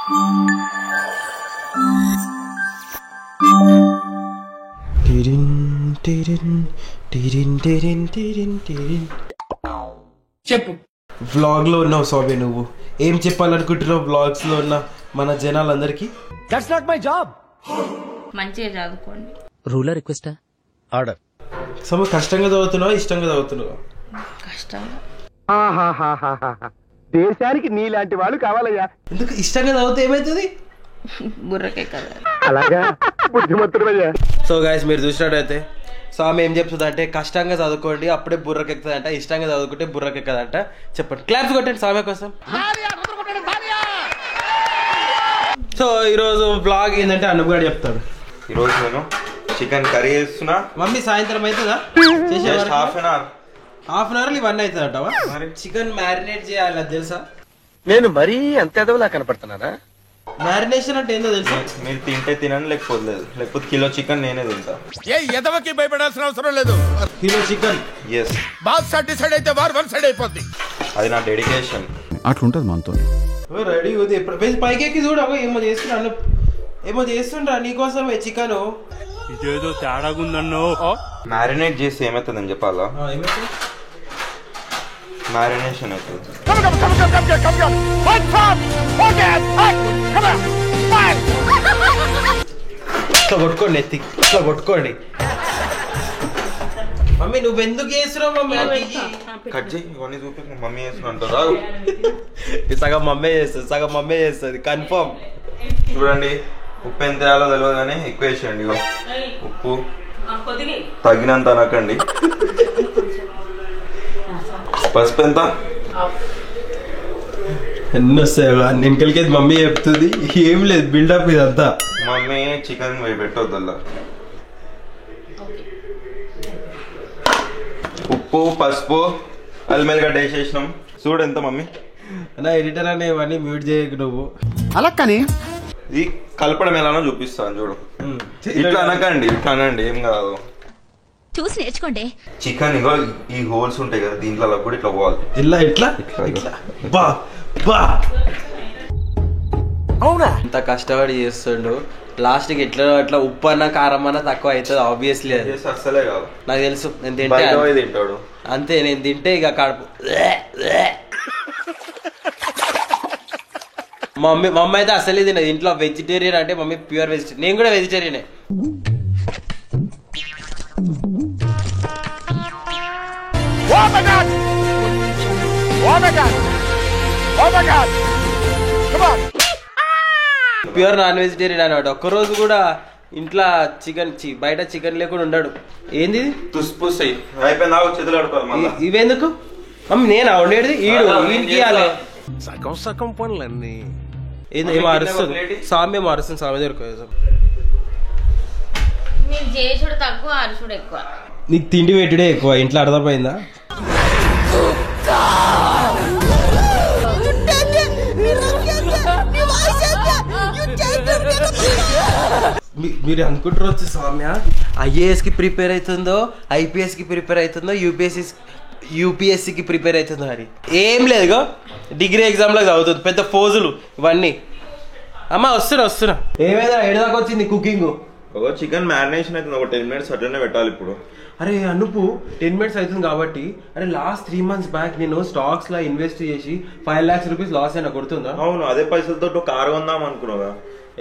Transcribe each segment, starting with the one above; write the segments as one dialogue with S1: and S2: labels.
S1: చెప్పు.
S2: వ్లాగ్ లో ఉన్నావు సోబే, నువ్వు ఏం చెప్పాలనుకుంటున్నావు వ్లాగ్స్ లో ఉన్న మన జనాలందరికీ?
S3: That's not my job.
S1: మంచిగా చదువుకోండి.
S3: Ruler request order.
S2: సో కష్టంగా చదువుతున్నావా ఇష్టంగా చదువుతున్నావా?
S1: కష్టంగా.
S4: దేశానికి నీలాంటి వాళ్ళు కావాలయ్యా.
S2: ఎందుకు ఇష్టంగా చదివితే ఏమైతుంది?
S1: బుర్రకే కదా.
S4: అలాగా బుద్ధిమంతుడయ్యా.
S2: సో గైస్ మీరు చూసినట్టయితే స్వామి ఏం చెప్తుంది అంటే కష్టంగా చదువుకోండి అప్పుడే బుర్రకెక్కుతుందంట, ఇష్టంగా చదువుకుంటే బుర్రకెక్కదంట. చెప్పండి, క్లాప్స్ కొట్టండి స్వామి కోసం. సో ఈరోజు బ్లాగ్ ఏంటంటే అన్నపు గారు చెప్తాడు.
S5: ఈరోజు నేను చికెన్ కర్రీ చేస్తున్నా.
S2: మమ్మీ సాయంత్రం అవుతుందా?
S5: హాఫ్ అన్
S2: అవర్ ఇవన్నీ అవుతుందంటావా? చికెన్ మ్యారినేట్ చేయాలి, అది తెలుసా?
S4: నేను మరీ అంత ఎదవలా కనపడుతున్నానా?
S2: మ్యారినేషన్ అంటే ఏందో తెలుసా?
S5: మీరు తింటే తినండి, లేకపోతే లేదు. లేకపోతే కిలో చికెన్ నేనే తింటా.
S6: ఏ ఎదవకి భయపడాల్సిన అవసరం లేదు.
S2: కిలో చికెన్
S5: ఎస్,
S6: బాస్ సైడ్ డిసైడ్ అయితే వార్ వన్ సైడ్ అయిపోద్ది.
S5: అది నా డెడికేషన్.
S7: అట్లుంటది మనతో.
S2: రెడీ ఉంది పైకి ఎక్కి చూడ ఏమో చేస్తున్నా, ఏమో చేస్తుండ్రా నీకోసమే చికెన్.
S6: ఇదేదో తేడాగుందన్నో.
S5: మ్యారినేట్ చేసి ఏమవుతుందని చెప్పాలా? మ్యారినేషన్ అవుతుంది.
S2: ఇట్లా కొట్టుకోండి, ఎత్తి ఇట్లా కొట్టుకోండి. మమ్మీ నువ్వు ఎందుకు చేస్తున్నావు మమ్మీ?
S5: కట్ చేయి, ఇవన్నీ చూపి మమ్మీ చేస్తున్నా.
S2: సగం మమ్మీ చేస్తుంది, సగం మమ్మీ చేస్తుంది కన్ఫర్మ్.
S5: చూడండి, ఉప్పు ఎంత వేయాలో తెలియదు కానీ ఎక్కువ వేసేయండి. ఉప్పు తగినంత అనకండి. పసుపు ఎంత?
S2: ఎన్ని వస్తాయో అన్ని వెనకలికి మమ్మీ చెప్తుంది. ఏం లేదు, బిల్డప్ ఇదంతా.
S5: మమ్మీ చికెన్ పెట్టొద్దు అలా. ఉప్పు పసుపు అల్లిమెల్లిగడ్డ వేసేసినాం. చూడు ఎంత మమ్మీ.
S2: నా ఎడిటర్ అనే ఇవన్నీ మ్యూట్ చేయకు నువ్వు.
S7: అలా కానీ
S5: ఇది కలపడం ఎలానో చూపిస్తాను చూడు. ఇట్లా అనకండి, ఇట్లా అనండి, ఏం కాదు.
S8: చూసి నేర్చుకోండి.
S5: చికెన్ ఇగో ఈ హోల్స్ ఉంటాయి కదా, దీంట్లో కూడా ఇట్లా పోవాలి.
S2: ఇలా ఇట్లా ఇట్లా బా బా.
S4: అవునా?
S2: ఇంత కష్టపడి చేస్తుండు, లాస్ట్ కి ఎట్లా అట్లా ఉప్పు అన్న కారం అన్న తక్కువ అవుతుంది ఆబ్వియస్లీ. అది
S5: అస్సలే కాదు,
S2: నాకు తెలుసు. నేను తింటే
S5: తింటాడు
S2: అంతే, నేను తింటే ఇక కడుపు. మమ్మీ అయితే అసలే తినదు ఇంట్లో. వెజిటేరియన్ అంటే మమ్మీ ప్యూర్ వెజిటేరియన్. నేను కూడా వెజిటేరియనే. ప్యూర్ నాన్ వెజిటేరియన్ అనమాట. ఒక్కరోజు కూడా ఇంట్లో చికెన్ బయట చికెన్ లేకుండా ఉండడు. ఏంది
S5: తుస్పుస్ అయిపోయిందా? చేతులు ఆడుకోవాలి.
S2: ఇవెందుకు మమ్మీ? నేను ఉండేది ఈడికి
S6: సగం సగం పనులన్నీ.
S2: ఏమో అరుస్తుంది సామ్యం, అరుస్తుంది సామె దగ్గర.
S1: మీరు చేసుడు తక్కువ, అరుచుడు ఎక్కువ.
S2: నీకు తిండి పెట్టుడే ఎక్కువ ఇంట్లో, అర్థమైందా? మీరు అనుకుంటారు వచ్చి సౌమ్య ఐఏఎస్ కి ప్రిపేర్ అవుతుందో, ఐపీఎస్ కి ప్రిపేర్ అవుతుందో, యూపీఎస్సీకి ప్రిపేర్ అవుతుందో అని. ఏం లేదు, డిగ్రీ ఎగ్జామ్ లో చదువుతుంది. పెద్ద ఫోజులు ఇవన్నీ. అమ్మా వస్తున్నా. ఏమైనా ఎడదాకా వచ్చింది కుకింగ్?
S5: చికెన్ మ్యారినేషన్ అవుతుంది, ఒక 10 minutes అట్లనే పెట్టాలి. ఇప్పుడు
S2: అరే అనుపు 10 minutes అవుతుంది కాబట్టి, అరే లాస్ట్ 3 months బ్యాక్ నేను స్టాక్స్ లా ఇన్వెస్ట్ చేసి 5 lakhs rupees లాస్ అయినా కొడుతుందా?
S5: అవును, అదే పైసలతో కారు కొందాం అనుకున్నావా?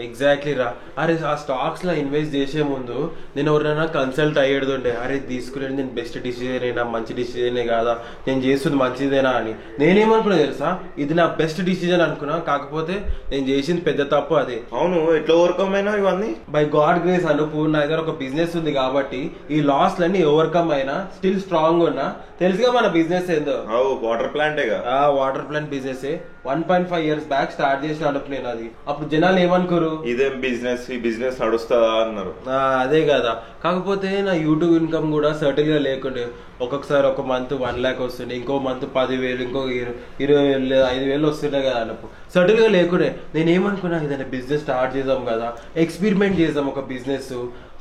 S2: ఎగ్జాక్ట్లీ రా. అరే ఆ స్టాక్స్ లో ఇన్వెస్ట్ చేసే ముందు నేను ఎవరైనా కన్సల్ట్ అయ్యేడుండే, అరే తీసుకునేది నేను బెస్ట్ డిసిజన్ అయినా మంచి డిసిజనే కాదా, నేను చేస్తుంది మంచిదేనా అని. నేనేమనుకున్నా తెలుసా, ఇది నా బెస్ట్ డిసిజన్ అనుకున్నా. కాకపోతే నేను చేసింది పెద్ద తప్పు. అదే.
S5: అవును, ఎట్లా ఓవర్కమ్ అయినా ఇవన్నీ
S2: బై గాడ్ గ్రేస్ అనుపు. నా దగ్గర ఒక బిజినెస్ ఉంది కాబట్టి ఈ లాస్ లన్నీ ఓవర్కమ్ అయినా స్టిల్ స్ట్రాంగ్ ఉన్నా. తెలుసుగా మన బిజినెస్ ఏందో.
S5: Water plant.
S2: Water plant business 1.5 years back start చేసిన అనుపు నేను. అది అప్పుడు జనాలు ఏమనుకోరు,
S5: ఇదేం బిజినెస్, ఈ బిజినెస్ నడుస్తుందా అన్నారు.
S2: అదే కదా. కాకపోతే నా యూట్యూబ్ ఇన్కమ్ కూడా సర్టన్ గా లేకుండే. ఒక్కొక్కసారి ఒక మంత్ 1 lakh వస్తుండే, ఇంకో మంత్ 10,000, ఇంకో 20,000, 5,000 వస్తుండే కదా అన్నప్పుడు. సర్టన్ గా లేకుండే. నేనేమనుకున్నా, ఏదైనా బిజినెస్ స్టార్ట్ చేద్దాం కదా, ఎక్స్పెరిమెంట్ చేద్దాం ఒక బిజినెస్.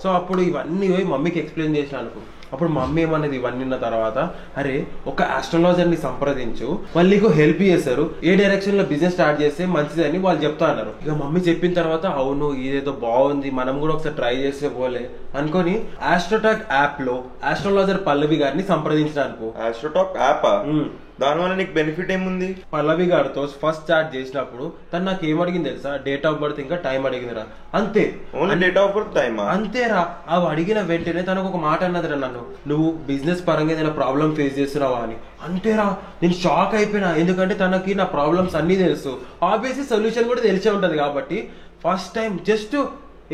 S2: సో అప్పుడు ఇవన్నీ పోయి మమ్మీకి ఎక్స్ప్లెయిన్ చేసిన అనుకో. అప్పుడు మమ్మీ ఏమన్నది ఇవన్నీ ఉన్న తర్వాత, అరే ఒక ఆస్ట్రాలజర్ని సంప్రదించు, వాళ్ళు నీకు హెల్ప్ చేస్తారు, ఏ డైరెక్షన్ లో బిజినెస్ స్టార్ట్ చేస్తే మంచిదని వాళ్ళు చెప్తా అన్నారు. ఇక మమ్మీ చెప్పిన తర్వాత అవును ఇదేదో బాగుంది, మనం కూడా ఒకసారి ట్రై చేస్తే పోలే అనుకొని ఆస్ట్రోటాక్ యాప్ లో ఆస్ట్రాలజర్ పల్లవి గారిని సంప్రదించిన అనుకో.
S5: ఆస్ట్రోటాక్ యాప్ దానివల్ల నీకు బెనిఫిట్ ఏముంది?
S2: పల్లవి గారితో ఫస్ట్ స్టార్ట్ చేసినప్పుడు తను నాకు ఏమడిగింది తెలుసా, డేట్ ఆఫ్ బర్త్ ఇంకా టైం అడిగిందిరా, అంతే.
S5: Only date of birth time
S2: అంతేరా. అవి అడిగిన వెంటనే తనకు ఒక మాట అన్నదిరా నన్ను, నువ్వు బిజినెస్ పరంగా ఏదైనా ప్రాబ్లం ఫేస్ చేస్తున్నావా అని. అంతేరా, నేను షాక్ అయిపోయినా. ఎందుకంటే తనకి నా ప్రాబ్లమ్స్ అన్ని తెలుసు, ఆబ్వియస్లీ సొల్యూషన్ కూడా తెలిసే ఉంటది కాబట్టి ఫస్ట్ టైం జస్ట్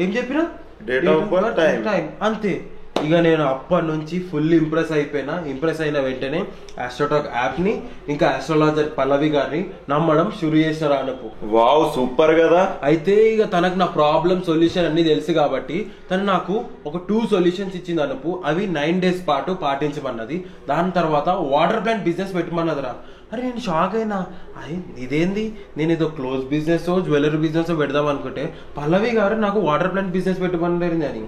S2: ఏం చెప్పినా
S5: డేట్ ఆఫ్ బర్త్ టైం
S2: అంతే. ఇక నేను అప్పటి నుంచి ఫుల్ ఇంప్రెస్ అయిపోయినా. ఇంప్రెస్ అయిన వెంటనే ఆస్ట్రోటాక్ యాప్ ని ఇంకా ఆస్ట్రాలజర్ పల్లవి గారిని నమ్మడం షురు చేసిన అనుపు.
S5: వావ్ సూపర్ కదా.
S2: అయితే ఇక తనకు నా ప్రాబ్లం సొల్యూషన్ అన్ని తెలుసు కాబట్టి తను నాకు ఒక 2 సొల్యూషన్స్ ఇచ్చింది అనుపు. అవి 9 days పాటు పాటించమన్నది. దాని తర్వాత వాటర్ ప్లాంట్ బిజినెస్ పెట్టమన్నదిరా. అరే నేను షాక్ అయినా, ఇదేంది, నేను ఏదో క్లోజ్ బిజినెస్ జ్యువెలరీ బిజినెస్ పెడదాం అనుకుంటే పల్లవి గారు నాకు వాటర్ ప్లాంట్ బిజినెస్ పెట్టమన్నది అని.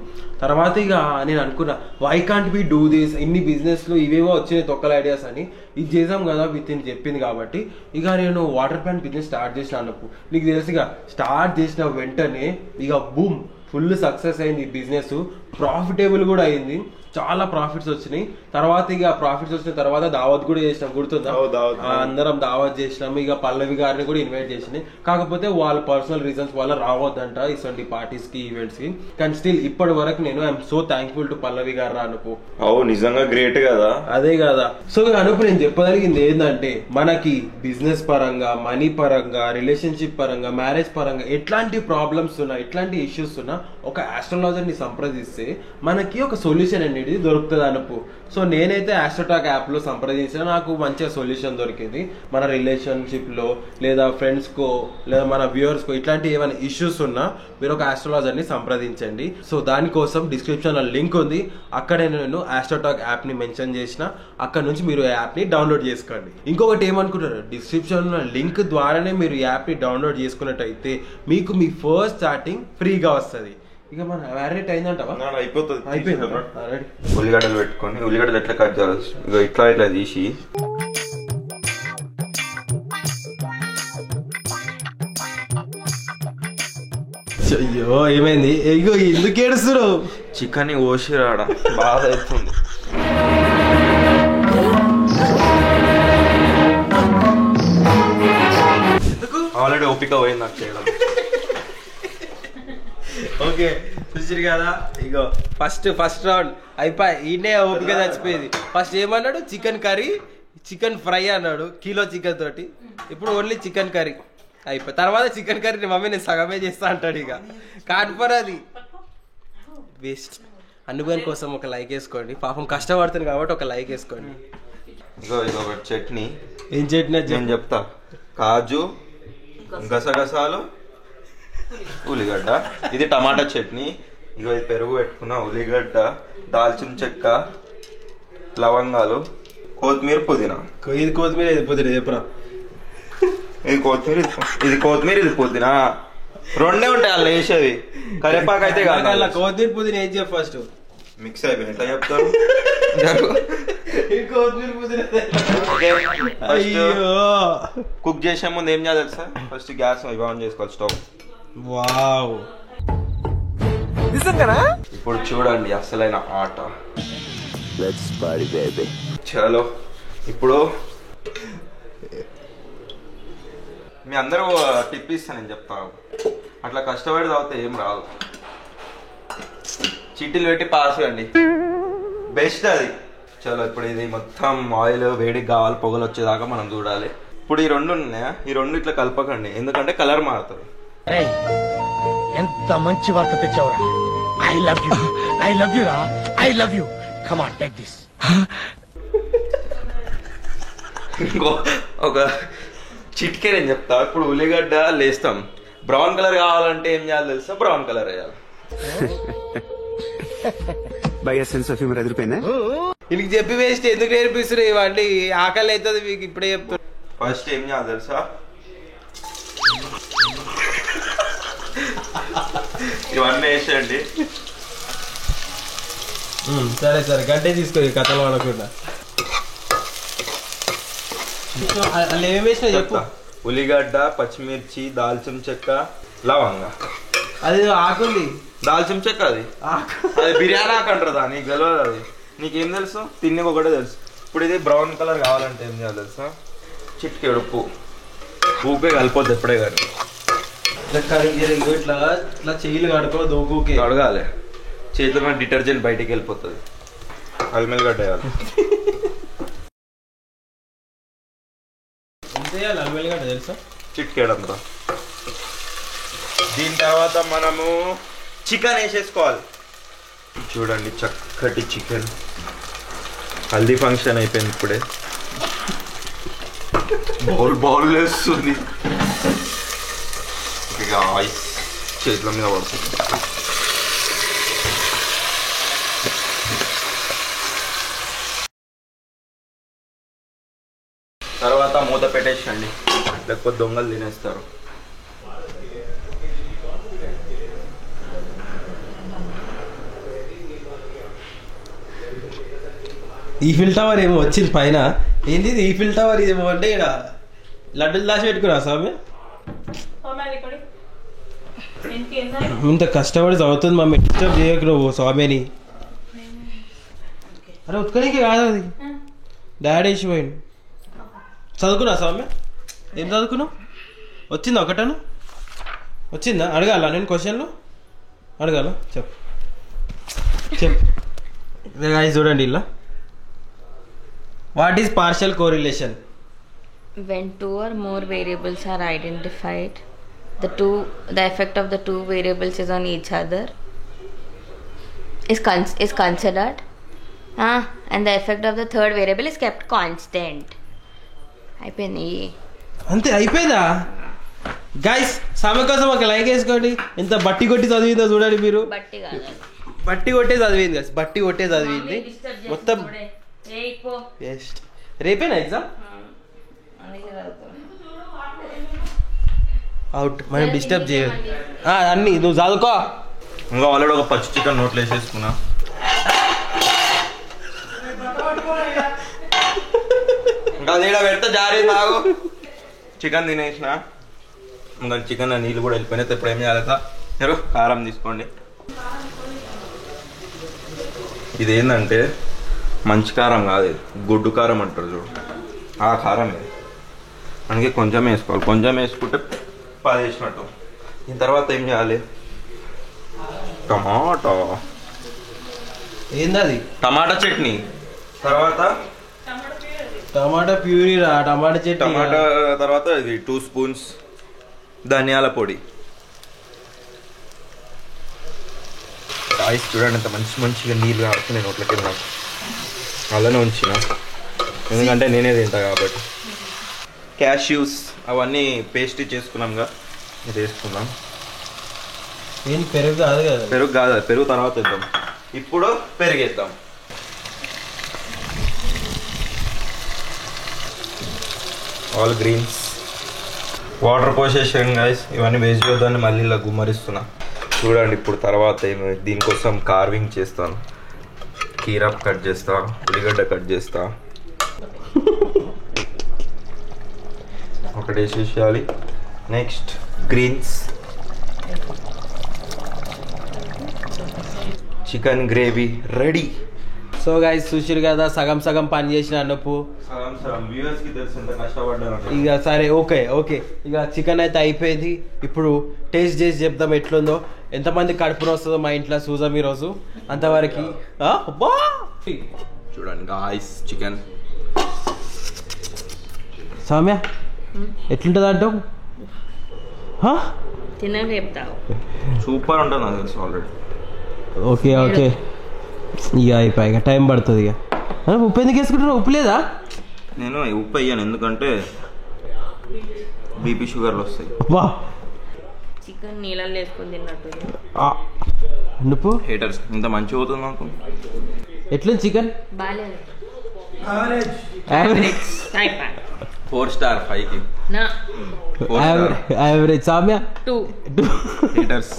S2: తర్వాత ఇక నేను అనుకున్నా, why can't be do this, ఇన్ని బిజినెస్ లో ఇవేవో వచ్చినాయి తొక్కల ఐడియాస్ అని, ఇది చేసాం కదా విత్ ఇన్ చెప్పింది కాబట్టి ఇక నేను వాటర్ ప్లాంట్ బిజినెస్ స్టార్ట్ చేసిన. నీకు తెలుసు ఇక స్టార్ట్ చేసిన వెంటనే ఇక బూమ్ ఫుల్ సక్సెస్ అయింది ఈ బిజినెస్, ప్రాఫిటబుల్ కూడా అయింది, చాలా ప్రాఫిట్స్ వచ్చినాయి. తర్వాత ఇక ప్రాఫిట్స్ వచ్చిన తర్వాత దావత్ కూడా చేసినాం, గుర్తుందా? అందరం దావత్ చేసినాం. ఇక పల్లవి గారిని కూడా ఇన్వైట్ చేసినాయి. కాకపోతే వాళ్ళ పర్సనల్ రీజన్స్ వల్ల రావద్దంట ఇటువంటి పార్టీస్ కి, ఈవెంట్స్ కి. కానీ స్టిల్ ఇప్పటి వరకు నేను ఐఎమ్ సో థ్యాంక్ఫుల్ టు పల్లవి గారు అనుకో.
S5: నిజంగా గ్రేట్ కదా.
S2: అదే కదా. సో అనుకు నేను చెప్పగలిగింది ఏంటంటే, మనకి బిజినెస్ పరంగా, మనీ పరంగా, రిలేషన్షిప్ పరంగా, మ్యారేజ్ పరంగా ఎట్లాంటి ప్రాబ్లమ్స్ ఉన్నా, ఎట్లాంటి ఇష్యూస్ ఉన్నా ఒక ఆస్ట్రాలజర్ ని సంప్రదిస్తే మనకి ఒక సొల్యూషన్ అనేది దొరుకుతుంది అనుపు. సో నేనైతే ఆస్ట్రోటాక్ యాప్ లో సంప్రదించిన, నాకు మంచిగా సొల్యూషన్ దొరికింది. మన రిలేషన్షిప్ లో లేదా ఫ్రెండ్స్ కో లేదా మన వ్యూవర్స్ కో ఇట్లాంటి ఏమైనా ఇష్యూస్ ఉన్నా మీరు ఒక ఆస్ట్రాలజర్ ని సంప్రదించండి. సో దానికోసం డిస్క్రిప్షన్ లో లింక్ ఉంది, అక్కడే నేను ఆస్ట్రోటాక్ యాప్ ని మెన్షన్ చేసిన, అక్కడ నుంచి మీరు యాప్ ని డౌన్లోడ్ చేసుకోండి. ఇంకొకటి ఏమనుకుంటారు, డిస్క్రిప్షన్ లో లింక్ ద్వారానే మీరు యాప్ ని డౌన్లోడ్ చేసుకున్నట్టయితే మీకు మీ ఫస్ట్ స్టార్టింగ్ ఫ్రీగా వస్తుంది. ఇక మన మ్యారేట్ అయిందంటావా?
S5: అయిపోతుంది.
S2: అయిపోయింది.
S5: ఉల్లిగడ్డలు పెట్టుకొని, ఉల్లిగడ్డలు ఎట్లా కట్ చేయాలి, ఇక ఇట్లా ఇట్లా తీసి
S2: అయ్యో ఏమైంది? ఇగో ఎందుకు ఏడుస్తున్నావు?
S5: చికెన్ కోసి రాడా బాధ అవుతుంది. ఆల్రెడీ ఓపిక పోయింది నాకు చేయడం.
S2: ఓకే చూసిరు కదా, ఇగో ఫస్ట్ రౌండ్ అయిపోయి. ఈయనే ఓపిక చచ్చిపోయేది. ఫస్ట్ ఏమన్నాడు, చికెన్ కర్రీ, చికెన్ ఫ్రై అన్నాడు, కిలో చికెన్ తోటి. ఇప్పుడు ఓన్లీ చికెన్ కర్రీ అయిపోయి. తర్వాత చికెన్ కర్రీ మమ్మీ నేను సగమే చేస్తా అంటాడు. ఇక కాన్ఫర్ అది వేస్ట్. అనుభవం కోసం ఒక లైక్ వేసుకోండి, పాపం కష్టపడుతుంది కాబట్టి ఒక లైక్ వేసుకోండి.
S5: ఇగో ఇగో చట్నీ.
S2: ఏం చట్నీ
S5: నేను చెప్తా. కాజు, గసగసాలు, ఉల్లిగడ్డ. ఇది టమాటా చట్నీ. ఇగో ఇది పెరుగు పెట్టుకున్న, ఉల్లిగడ్డ, దాల్చిన చెక్క, లవంగాలు, కొత్తిమీర, పుదీనా.
S2: ఇది కొత్తిమీర, ఇది పుదీనా చెప్పరా?
S5: ఇది కొత్తిమీర, ఇది కొత్తిమీర, ఇది పుదీనా. రెండే ఉంటాయి అలా వేసేది. కరివేపాకు అయితే కాదు.
S2: కొత్తిమీర పుదీనా ఏం చెప్పు ఫస్ట్?
S5: మిక్స్ అయిపోయింది. ఎట్లా చెప్తారు? కుక్ చేసే ముందు ఏం చేయాలి తెలుసా? ఫస్ట్ గ్యాస్ ఆన్ చేసుకోవాలి, స్టవ్.
S2: వావ్,
S5: ఇప్పుడు చూడండి అసలైన ఆట. చలో ఇప్పుడు మీ అందరూ టిప్ ఇస్తా, నేను చెప్తాను. అట్లా కష్టపడి తాగితే ఏం రాదు. చీటీలు పెట్టి పాస్ చేయండి, బెస్ట్ అది. చలో ఇప్పుడు ఇది మొత్తం ఆయిల్ వేడికి కావాలి, పొగలు వచ్చేదాకా మనం చూడాలి. ఇప్పుడు ఈ రెండు ఉన్నాయా, ఈ రెండు ఇట్లా కలపకండి, ఎందుకంటే కలర్ మారుతుంది.
S3: ఎంత మంచి వార్త తెచ్చావురా. I love you, I love you రా, I love you. Come on take this.
S5: ఇంకో ఒక చిట్కే నేను చెప్తా. ఇప్పుడు ఉల్లిగడ్డ లేస్తాం, బ్రౌన్ కలర్ కావాలంటే ఏం చేయాలి తెలుసా? బ్రౌన్ కలర్ వేయాలి.
S7: బాగా సెన్స్ ఆఫ్ హ్యూమర్ ఎదిరిపోయిందా?
S2: వీళ్ళకి చెప్పి వేస్ట్, ఎందుకు నేర్పిస్తున్నారు ఇవన్నీ? ఆకలి అవుతుంది మీకు ఇప్పుడే చెప్తారు.
S5: ఫస్ట్ ఏం చేయాలి తెలుసా? ఇవన్నీ వేసేయండి.
S2: సరే సరే గడ్డే తీసుకో కథలు వాడకుండా. అలా ఏమేమి వేసినా చెప్పు.
S5: ఉల్లిగడ్డ, పచ్చిమిర్చి, దాల్చిన చెక్క, లవంగ.
S2: అది ఆకుంది
S5: దాల్చిన చెక్క. అది బిర్యానీ ఆకు అంటారు దా. నీకు తెలియదు అది. నీకేం తెలుసు? తిని ఒకటే తెలుసు. ఇప్పుడు ఇది బ్రౌన్ కలర్ కావాలంటే ఏం చేయాలి తెలుసా? చిటికెడు ఉప్పు. ఊకే కలిపోద్ది ఎప్పుడే కానీ.
S2: ఇట్లా ఇట్లా చెయ్యిలు కడుకో దోకుకే
S5: కడగాలి. చేతిలో డిటర్జెంట్ బయటికి వెళ్ళిపోతుంది. అల్మెల్గడ్డ వేయాలి.
S2: అల్మెల్గడ్డ తెలుసా?
S5: చిటికెడంతా. దీని తర్వాత మనము చికెన్ వేసేసుకోవాలి. చూడండి చక్కటి చికెన్. హల్దీ ఫంక్షన్ అయిపోయింది ఇప్పుడే. బౌల్ వేస్తుంది. ఇక చేతుల మీద పడుతుంది. తర్వాత మూత పెట్టేసండి, లేకపోతే దొంగలు తినేస్తారు.
S2: ఈఫిల్ టవర్ ఏమో వచ్చింది పైన. ఏంది ఈఫిల్ టవర్ ఏమో అంటే ఇక్కడ లడ్డూలు దాచి పెట్టుకున్నా స్వామి. ఇంత కష్టపడి చదువుతుంది మమ్మీ, డిస్టర్బ్ చేయకు నువ్వు స్వామిని. అరే ఉత్కనికి కాదు అది, డాడీ వేసిపోయింది. చదువుకున్నా స్వామి? ఏం చదువుకున్నావు? వచ్చిందా ఒకటను? వచ్చిందా? అడగాల నేను క్వశ్చన్లు అడగాల? చెప్పు చూడండి ఇలా. What is partial correlation?
S1: When two or more variables are identified, the effect of the two variables is on each other is considered, and the effect of the third variable is kept constant. అయిపోయింది.
S2: అంతే అయిపోయిందా? Guys సామె కోసం ఒక like వేసుకోండి. ఎంత బట్టి కొట్టి చదివిందో చూడండి మీరు. బట్టి కొట్టే చదివింది గైస్, బట్టి కొట్టే చదివింది మొత్తం. రేపేనా ఎగ్జామ్? అవుట్. మనం డిస్టర్బ్ చేయదు అన్ని. నువ్వు చదువుకో.
S5: ఇంకా ఆల్రెడీ ఒక పచ్చి చికెన్ నోట్లు వేసేసుకున్నా. ఇంకా అది పెడితే జారీ తాగు. చికెన్ తినేసిన, ఇంకా చికెన్ నీళ్ళు కూడా వెళ్ళిపోయినాయి. ఇప్పుడు ఏం చేయాలి? మీరు కారం తీసుకోండి. ఇది ఏంటంటే మంచి కారం కాదు, గుడ్డు కారం అంటారు చూడు, ఆ కారం ఇది. మనకి కొంచెం వేసుకోవాలి. కొంచెం వేసుకుంటే 10 వేసినట్టు. దీని తర్వాత ఏం చేయాలి? టమాటా.
S2: ఏందది?
S5: టమాటా చట్నీ. తర్వాత
S2: టమాటా ప్యూరీ రా. టమాటా చట్నీ.
S5: టమాటా తర్వాత ఇది 2 స్పూన్స్ ధనియాల పొడి. ఐస్ చూడండి ఎంత మంచిగా నీళ్ళు కాబట్టి నేను నోట్లకి వెళ్ళినా అలానే ఉంచిన, ఎందుకంటే నేనే తింటా కాబట్టి. క్యాష్యూస్ అవన్నీ పేస్ట్ చేసుకున్నాంగా, ఇది వేసుకుందాం.
S2: ఏం పెరుగు కాదు కదా?
S5: పెరుగు కాదు, పెరుగు తర్వాత వేద్దాం. ఇప్పుడు పెరుగు వేద్దాం. All greens. వాటర్ పోసేసాను గైస్. ఇవన్నీ వేస్ట్ చేద్దాన్ని మళ్ళీ ఇలా గుమ్మరిస్తున్నా. చూడండి ఇప్పుడు తర్వాత దీనికోసం కార్వింగ్ చేస్తాను. కీరా కట్ చేస్తా, ఉల్లిగడ్డ కట్ చేస్తా. ఒకటి వేసేసేయాలి. Next greens, chicken gravy ready.
S2: So guys చూసిరు కదా, సగం సగం పని చేసిన అన్నప్పు. ఇక సరే ఓకే ఇక చికెన్ అయితే అయిపోయింది. ఇప్పుడు టేస్ట్ చేసి చెప్దాం ఎట్లుందో, ఎంతమంది కడుపున వస్తుందో మా ఇంట్లో చూద్దాం ఈరోజు. అంతవరకు
S5: చూడండి గాయ్స్ చికెన్.
S2: సౌమ్య ఎట్లుంటుంది అంటావు?
S1: తినక చెప్తావు.
S5: సూపర్ ఉంటుంది నాకు తెలుసు ఆల్రెడీ.
S2: ఓకే ఇక అయిపోయి టైం పడుతుంది. ఇక ఉప్పు ఎందుకు వేసుకుంటున్నావు? ఉప్పు లేదా?
S5: నేను ఉప్పు వేయను, ఎందుకంటే బీపీ షుగర్లు వస్తాయి.
S2: వా
S1: చికెన్ నీళ్ళల్లో వేసుకొని తిన్నట్టు.
S2: నువ్వు
S5: హేటర్స్ ఇంత మంచిగా అవుతుంది నాకు.
S2: ఎట్లా చికెన్?
S1: బాగాలేదు.
S5: 4 స్టార్ 5కి
S2: యావరేజ్. సామ్య
S1: 2
S5: హేటర్స్.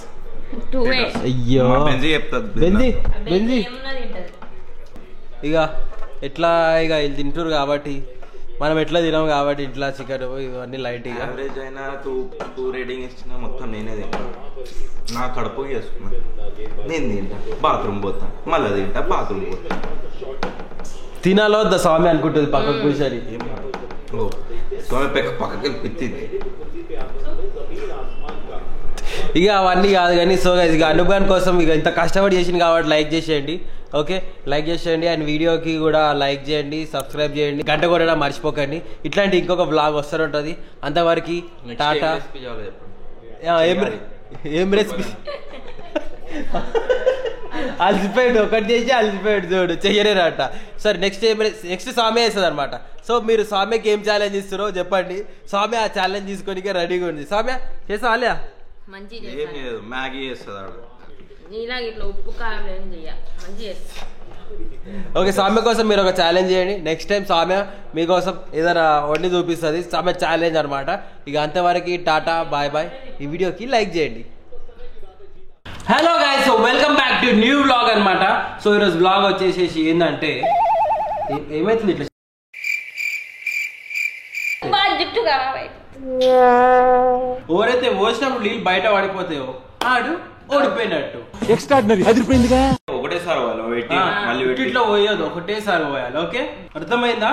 S1: టూ.
S2: అయ్యో
S5: బెంజీ చెప్తాది.
S2: బెంజీ
S1: ఏమున్నది
S2: ఇక ఎట్లా ఇక వీళ్ళు తింటారు కాబట్టి మనం ఎట్లా తినాం కాబట్టి ఇట్లా చికెన్ ఇవన్నీ లైట్ ఇక
S5: యావరేజ్ అయినా టూ రేటింగ్ ఇచ్చినా మొత్తం నేనే తింటా. నా కడుపు చేసుకున్నా, నేను తింటా, బాత్రూమ్ పోతా, మళ్ళీ తింటా, బాత్రూమ్ పోతా.
S2: తినాలో వద్దా స్వామి అనుకుంటుంది పక్కకు కూర్చొని.
S5: ఓ స్వామి పక్కకి పిత్తింది.
S2: ఇక అవన్నీ కాదు కానీ సో ఇక అనుభవం కోసం ఇక ఇంత కష్టపడి చేసింది కాబట్టి లైక్ చేసేయండి. ఓకే, లైక్ చేసేయండి అండ్ వీడియోకి కూడా లైక్ చేయండి, సబ్స్క్రైబ్ చేయండి, గంట కొట్టడం మర్చిపోకండి. ఇట్లాంటి ఇంకొక బ్లాగ్ వస్తూనే ఉంటుంది. అంతవరకు టాటా. ఏం రెసిపీ అలసిపోయాడు, ఒకటి చేసి అలసిపోయాడు చూడు, చెయ్యలేరట. సరే నెక్స్ట్ సామే వేస్తుంది అనమాట. సో మీరు సామ్యకి ఏం ఛాలెంజ్ ఇస్తారో చెప్పండి. సామ్య ఆ ఛాలెంజ్ తీసుకొని రెడీగా ఉంది. సామ్య చేసా అలే
S1: మంచి
S5: ఏం లేదు, మ్యాగీ చేస్తుంది ఆవిడ.
S1: నీలా ఇట్లా ఉప్పు కారం ఏం చెయ్య, మంచి చేస్తా.
S2: ఓకే, సామ్య కోసం మీరు ఒక ఛాలెంజ్ చేయండి. నెక్స్ట్ టైం సామ్య మీకోసం ఏదైనా వండి చూపిస్తుంది. సామ్య ఛాలెంజ్ అనమాట. ఇక అంతవరకు టాటా, బాయ్ బాయ్. ఈ వీడియోకి లైక్ చేయండి. Hello guys, so welcome back to new vlog అనమాట. సో ఈరోజు వ్లాగ్ వచ్చేసేసి ఏంటంటే ఏమైతుంది ఇట్లా
S1: జుట్టు కావాలి.
S2: ఎవరైతే పోసినప్పుడు నీళ్ళు బయట పడిపోతాయో ఆడు ఓడిపోయినట్టు.
S3: ఎక్స్ట్రాడినరీ అదిరిపోయిందిగా.
S5: ఒకటేసారి వాళ్ళు పెట్టి మళ్ళీ
S2: ఇట్లా పోయేది ఒకటేసారి పోయాలి. ఓకే, అర్థమైందా?